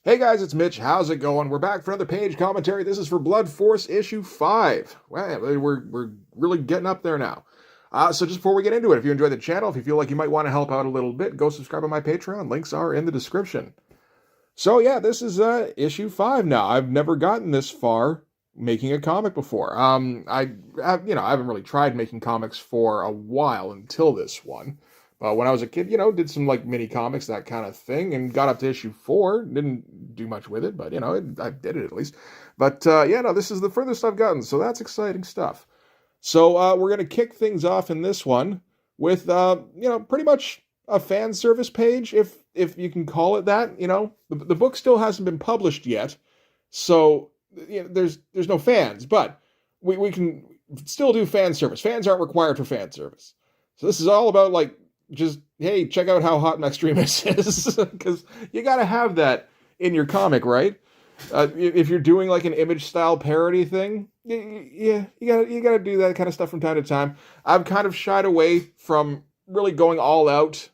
Hey guys, it's Mitch. How's it going? We're back for another page commentary. This is for Blood Force issue 5. Wow, we're really getting up there now. So just before we get into it, if you enjoy the channel, if you feel like you might want to help out a little bit, go subscribe on my Patreon. Links are in the description. So yeah, this is issue 5 now. I've never gotten this far making a comic before. I haven't really tried making comics for a while until this one. When I was a kid, did some like mini comics, that kind of thing, and got up to issue 4. Didn't do much with it, but I did it at least. But yeah, no, this is the furthest I've gotten, so that's exciting stuff. So we're gonna kick things off in this one with pretty much a fan service page, if you can call it that. The book still hasn't been published yet, so there's no fans, but we can still do fan service. Fans aren't required for fan service. So this is all about like, just, hey, check out how hot Extremis is, because you got to have that in your comic, right? If you're doing like an image style parody thing, yeah, you gotta do that kind of stuff from time to time. I've kind of shied away from really going all out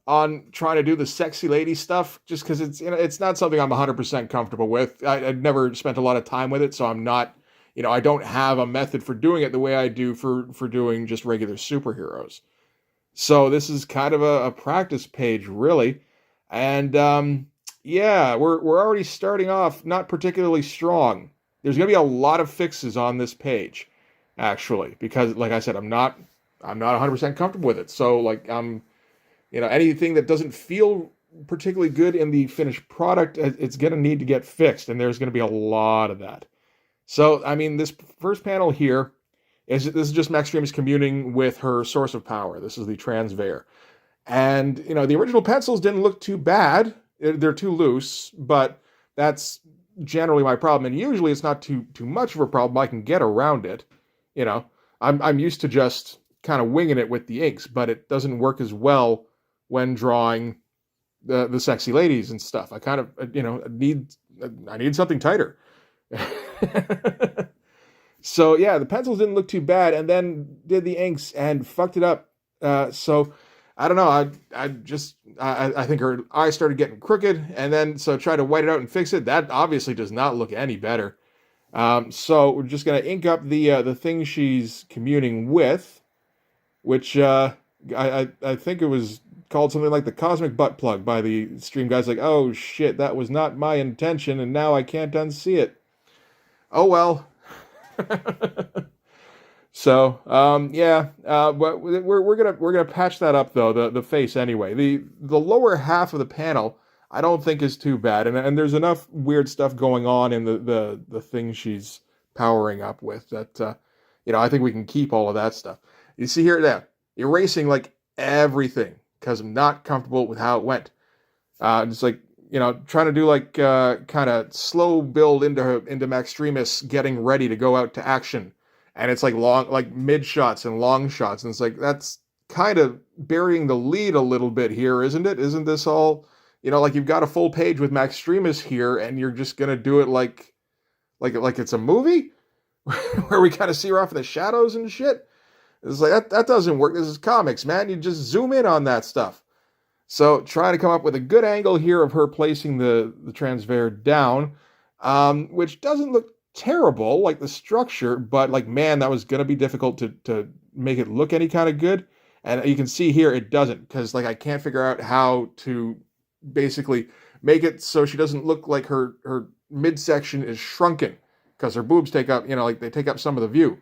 on trying to do the sexy lady stuff, just because it's not something I'm 100% comfortable with. I've never spent a lot of time with it, so I'm not, I don't have a method for doing it the way I do for doing just regular superheroes. So this is kind of a practice page, really. And yeah, we're already starting off not particularly strong. There's going to be a lot of fixes on this page, actually, because like I said, I'm not 100% comfortable with it. So like anything that doesn't feel particularly good in the finished product, it's going to need to get fixed, and there's going to be a lot of that. So I mean, this first panel here, this is just Max Dream's communing with her source of power. This is the Transvair. And, the original pencils didn't look too bad. They're too loose, but that's generally my problem. And usually it's not too much of a problem. I can get around it. I'm used to just kind of winging it with the inks, but it doesn't work as well when drawing the sexy ladies and stuff. I kind of, I need something tighter. So yeah, the pencils didn't look too bad, and then did the inks and fucked it up. So I don't know. I think her eye started getting crooked, and then so try to white it out and fix it. That obviously does not look any better. So we're just gonna ink up the thing she's communing with, which I think it was called something like the Cosmic Butt Plug by the stream guys. Like, oh shit, that was not my intention, and now I can't unsee it. Oh well. So yeah, but we're gonna patch that up though, the face anyway. The lower half of the panel I don't think is too bad, and there's enough weird stuff going on in the thing she's powering up with that I think we can keep all of that stuff. You see here, there, erasing like everything because I'm not comfortable with how it went. It's like, trying to do like kind of slow build into Max Dreamus getting ready to go out to action, and it's like long, like mid shots and long shots, and it's like that's kind of burying the lead a little bit here, isn't it? Isn't this all, like you've got a full page with Max Dreamus here, and you're just gonna do it like it's a movie where we kind of see her off in the shadows and shit. It's like that doesn't work. This is comics, man. You just zoom in on that stuff. So trying to come up with a good angle here of her placing the Transvair down, which doesn't look terrible, like the structure, but like, man, that was going to be difficult to make it look any kind of good. And you can see here it doesn't, because like I can't figure out how to basically make it so she doesn't look like her midsection is shrunken, because her boobs take up, like they take up some of the view.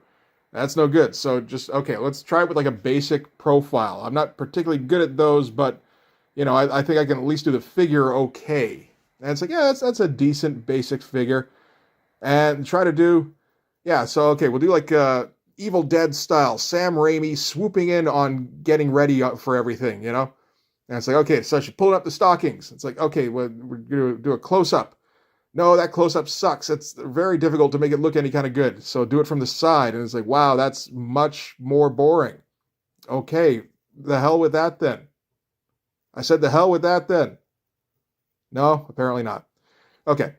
That's no good. So just, okay, let's try it with like a basic profile. I'm not particularly good at those, but I think I can at least do the figure okay. And it's like, yeah, that's a decent basic figure. And try to do, yeah, so okay, we'll do like Evil Dead style, Sam Raimi swooping in on getting ready for everything, And it's like, okay, so she's pulling up the stockings. It's like, okay, we're going to do a close-up. No, that close-up sucks. It's very difficult to make it look any kind of good. So do it from the side. And it's like, wow, that's much more boring. Okay, the hell with that then. I said the hell with that then. No, apparently not. Okay.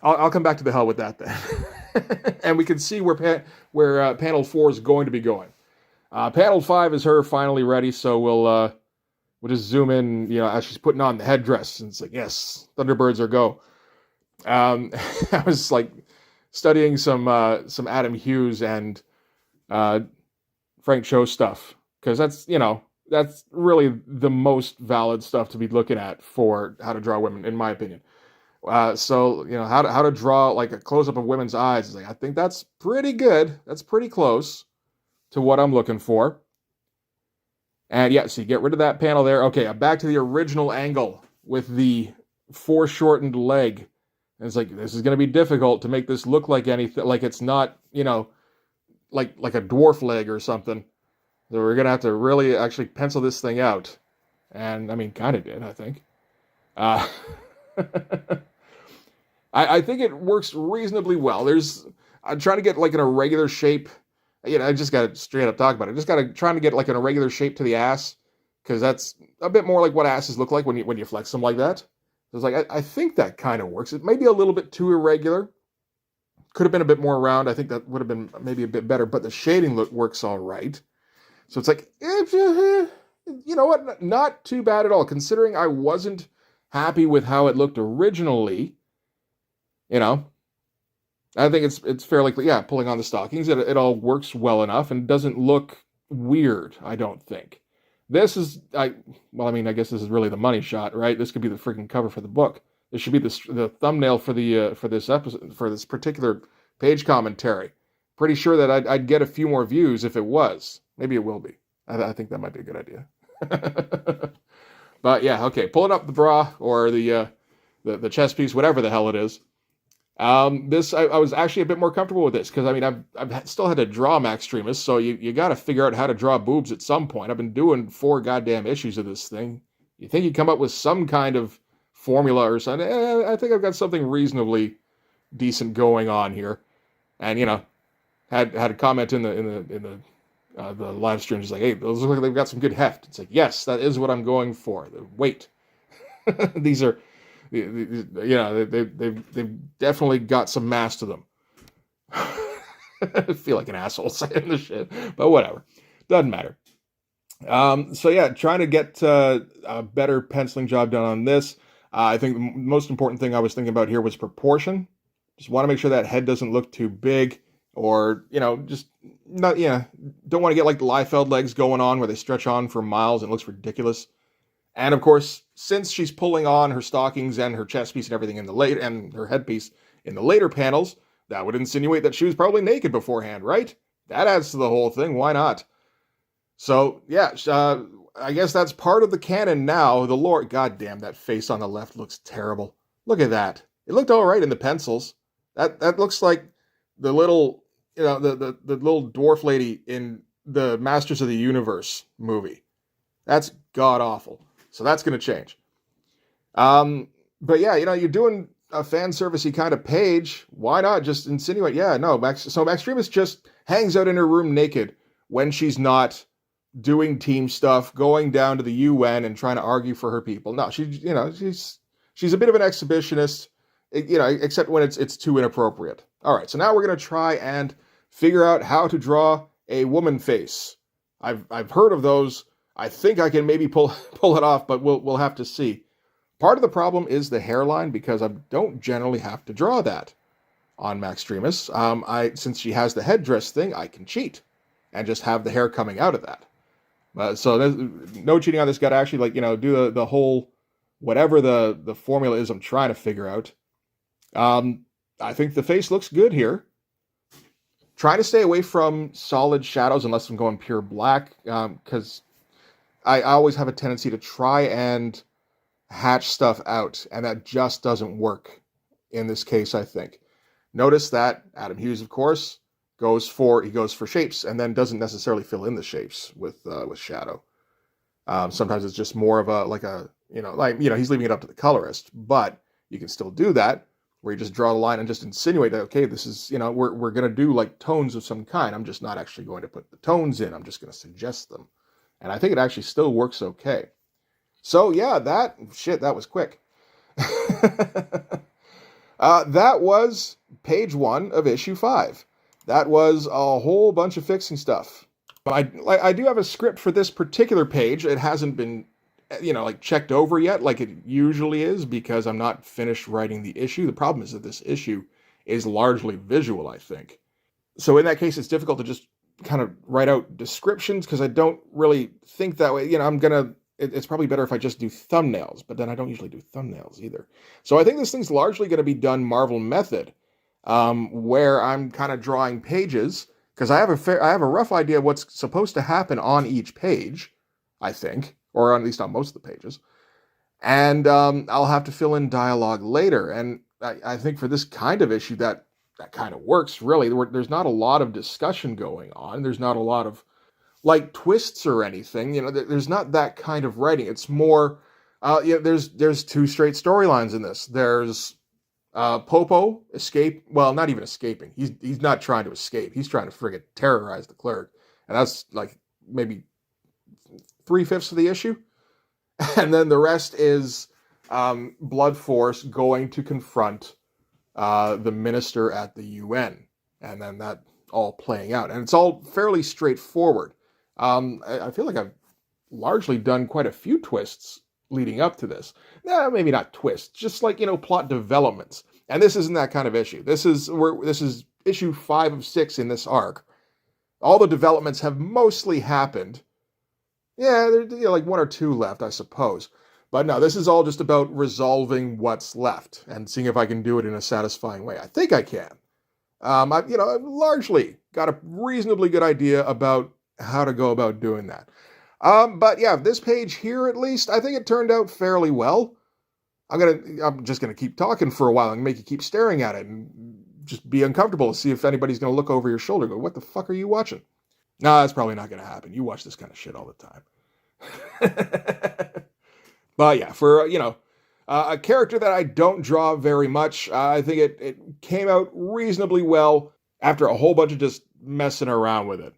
I'll come back to the hell with that then. And we can see where panel 4 is going to be going. Panel 5 is her finally ready, so we'll we'll just zoom in, as she's putting on the headdress, and it's like, yes, Thunderbirds are go. I was like studying some Adam Hughes and Frank Cho stuff, because that's really the most valid stuff to be looking at for how to draw women, in my opinion. So how to draw like a close up of women's eyes is like, I think that's pretty good. That's pretty close to what I'm looking for. And yeah, so you get rid of that panel there. Okay, I'm back to the original angle with the foreshortened leg. And it's like, this is going to be difficult to make this look like anything, like it's not, like a dwarf leg or something. So we're going to have to really actually pencil this thing out. And I mean, kind of did, I think. I think it works reasonably well. I'm trying to get like an irregular shape. I just got to straight up talk about it. I just got to trying to get like an irregular shape to the ass, because that's a bit more like what asses look like when you flex them like that. So it's like, I think that kind of works. It may be a little bit too irregular. Could have been a bit more round. I think that would have been maybe a bit better, but the shading works all right. So it's like, you know what? Not too bad at all, considering I wasn't happy with how it looked originally. I think it's fairly, pulling on the stockings, it all works well enough and doesn't look weird, I don't think. This is, I guess this is really the money shot, right? This could be the freaking cover for the book. This should be the thumbnail for this episode, for this particular page commentary. Pretty sure that I'd get a few more views if it was. Maybe it will be. I think that might be a good idea. But yeah, okay, pulling up the bra or the chest piece, whatever the hell it is. I was actually a bit more comfortable with this, because I've still had to draw Max Streamus, so you got to figure out how to draw boobs at some point. I've been doing 4 goddamn issues of this thing. You think you come up with some kind of formula or something? I think I've got something reasonably decent going on here, and had a comment in the live stream, just like, hey, those look like they've got some good heft. It's like, yes, that is what I'm going for. The weight. These are. They've definitely got some mass to them. I feel like an asshole saying this shit, but whatever. Doesn't matter. So yeah, trying to get a better penciling job done on this. I think the most important thing I was thinking about here was proportion. Just want to make sure that head doesn't look too big, or, just not, don't want to get like the Liefeld legs going on where they stretch on for miles and it looks ridiculous. And of course, since she's pulling on her stockings and her chest piece and everything and her headpiece in the later panels, that would insinuate that she was probably naked beforehand, right? That adds to the whole thing. Why not? So yeah, I guess that's part of the canon now. The lore. God damn, that face on the left looks terrible. Look at that. It looked all right in the pencils. That looks like the little, the little dwarf lady in the Masters of the Universe movie. That's god awful. So that's going to change. But yeah, you're doing a fan servicey kind of page. Why not just insinuate? Yeah, no, Max Streamus just hangs out in her room naked when she's not doing team stuff, going down to the UN and trying to argue for her people. No, she's a bit of an exhibitionist, except when it's too inappropriate. All right, so now we're going to try and figure out how to draw a woman face. I've heard of those. I think I can maybe pull it off, but we'll have to see. Part of the problem is the hairline, because I don't generally have to draw that on Max Streamus. Since she has the headdress thing, I can cheat and just have the hair coming out of that. So there's no cheating on this. Got to actually do the whole whatever the formula is I'm trying to figure out. I think the face looks good here. Trying to stay away from solid shadows unless I'm going pure black, because I always have a tendency to try and hatch stuff out, and that just doesn't work in this case, I think. Notice that Adam Hughes, of course, goes for shapes and then doesn't necessarily fill in the shapes with shadow. Sometimes it's just more of he's leaving it up to the colorist, but you can still do that where you just draw the line and just insinuate that, okay, this is, we're going to do like tones of some kind. I'm just not actually going to put the tones in. I'm just going to suggest them. And I think it actually still works okay. So yeah, that was quick. That was page 1 of issue 5. That was a whole bunch of fixing stuff. But I do have a script for this particular page. It hasn't been like checked over yet, like it usually is, because I'm not finished writing the issue. The problem is that this issue is largely visual, I think. So in that case, it's difficult to just kind of write out descriptions because I don't really think that way. It's probably better if I just do thumbnails, but then I don't usually do thumbnails either. So I think this thing's largely going to be done Marvel method, where I'm kind of drawing pages because I have a rough idea of what's supposed to happen on each page, I think, or at least on most of the pages. And I'll have to fill in dialogue later. And I think for this kind of issue, that kind of works, really. There's not a lot of discussion going on. There's not a lot of, like, twists or anything. There's not that kind of writing. It's more, there's two straight storylines in this. There's Popo escape. Well, not even escaping. He's not trying to escape. He's trying to friggin' terrorize the clerk. And that's, like, maybe 3/5 of the issue. And then the rest is Blood Force going to confront the minister at the UN. And then that all playing out. And it's all fairly straightforward. I feel like I've largely done quite a few twists leading up to this. Maybe not twists, just like, plot developments. And this isn't that kind of issue. This is issue 5 of 6 in this arc. All the developments have mostly happened. Yeah, there's like 1 or 2 left, I suppose. But no, this is all just about resolving what's left and seeing if I can do it in a satisfying way. I think I can. I've largely got a reasonably good idea about how to go about doing that. But yeah, this page here, at least, I think it turned out fairly well. I'm just gonna keep talking for a while and make you keep staring at it and just be uncomfortable to see if anybody's gonna look over your shoulder and go, "What the fuck are you watching?" No, that's probably not gonna happen. You watch this kind of shit all the time. But yeah, for a character that I don't draw very much, I think it came out reasonably well after a whole bunch of just messing around with it.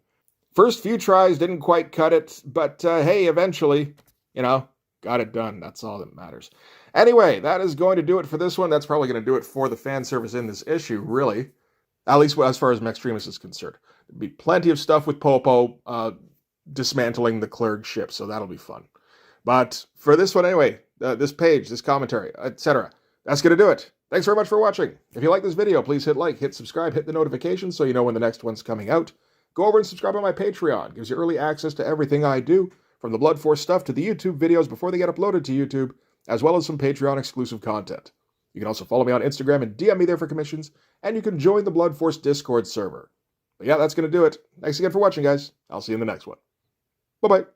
First few tries didn't quite cut it, but hey, eventually, got it done. That's all that matters. Anyway, that is going to do it for this one. That's probably going to do it for the fan service in this issue, really. At least as far as Maxtremus is concerned. There'll be plenty of stuff with Popo dismantling the Clerg ship, so that'll be fun. But for this one anyway, this page, this commentary, etc., that's going to do it. Thanks very much for watching. If you like this video, please hit like, hit subscribe, hit the notifications so you know when the next one's coming out. Go over and subscribe on my Patreon. It gives you early access to everything I do, from the Blood Force stuff to the YouTube videos before they get uploaded to YouTube, as well as some Patreon exclusive content. You can also follow me on Instagram and DM me there for commissions, and you can join the Blood Force Discord server. But yeah, that's going to do it. Thanks again for watching, guys. I'll see you in the next one. Bye-bye.